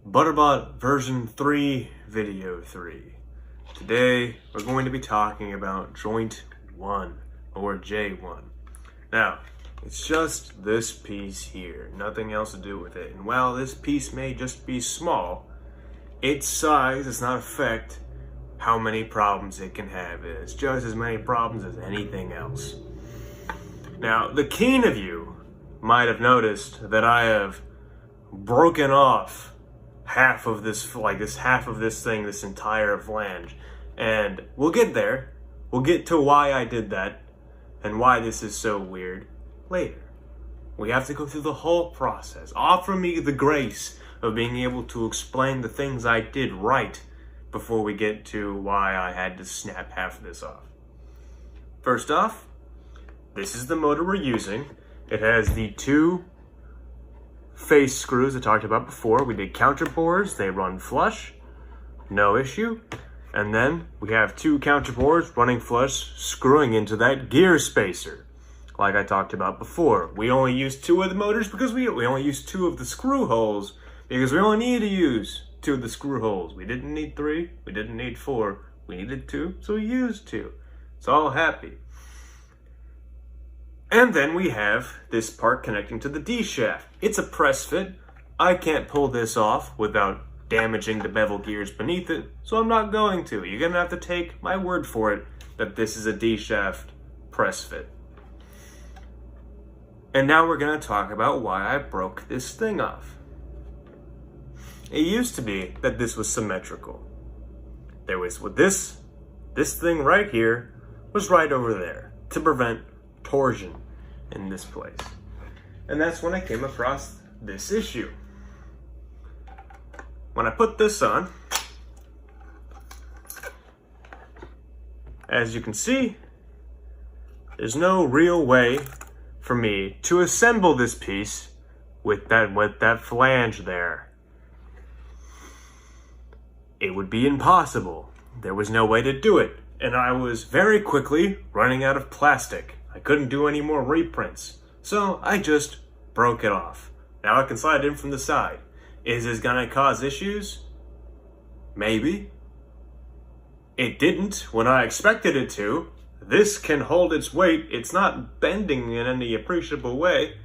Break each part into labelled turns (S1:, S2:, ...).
S1: Butterbot version 3, video 3. Today, we're going to be talking about joint 1, or J1. Now, it's just this piece here, nothing else to do with it. And while this piece may just be small, its size does not affect how many problems it can have. It's just as many problems as anything else. Now, the keen of you might have noticed that I have broken off half of this thing, this entire flange. And we'll get there. We'll get to why I did that and why this is so weird later. We have to go through the whole process. Offer me the grace of being able to explain the things I did right before we get to why I had to snap half of this off. First off, this is the motor we're using. It has the 2 face screws I talked about before. We did counterbores, they run flush, no issue. And then we have 2 counterbores running flush, screwing into that gear spacer, like I talked about before. We only used 2 of the motors because we only used 2 of the screw holes, because we only needed to use 2 of the screw holes. We didn't need 3, we didn't need 4, we needed 2, so we used 2. It's all happy. And then we have this part connecting to the D shaft. It's a press fit. I can't pull this off without damaging the bevel gears beneath it, so I'm not going to. You're gonna have to take my word for it that this is a D shaft press fit. And now we're gonna talk about why I broke this thing off. It used to be that this was symmetrical. There was with this thing right here was right over there to prevent torsion in this place. And that's when I came across this issue. When I put this on, as you can see, there's no real way for me to assemble this piece with that flange there. It would be impossible. There was no way to do it. And I was very quickly running out of plastic. I couldn't do any more reprints. So I just broke it off. Now I can slide it in from the side. Is this gonna cause issues? Maybe. It didn't when I expected it to. This can hold its weight. It's not bending in any appreciable way.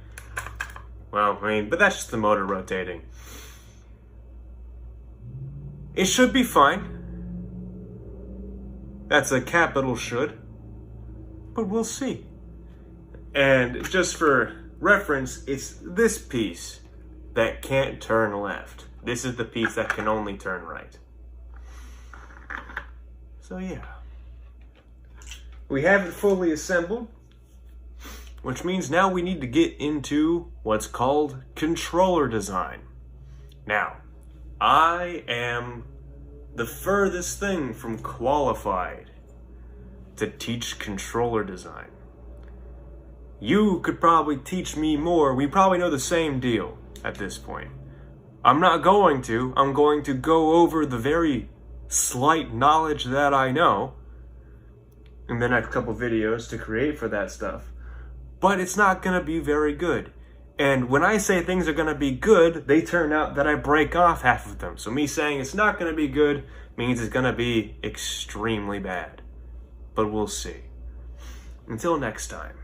S1: Well, but that's just the motor rotating. It should be fine. That's a capital should. But we'll see. And just for reference, it's this piece that can't turn left. This is the piece that can only turn right. So yeah. We have it fully assembled, which means now we need to get into what's called controller design. Now, I am the furthest thing from qualified to teach controller design. You could probably teach me more. We probably know the same deal at this point. I'm not going to. I'm going to go over the very slight knowledge that I know in the next couple videos to create for that stuff. But it's not going to be very good. And when I say things are going to be good, they turn out that I break off half of them. So me saying it's not going to be good means it's going to be extremely bad. But we'll see. Until next time.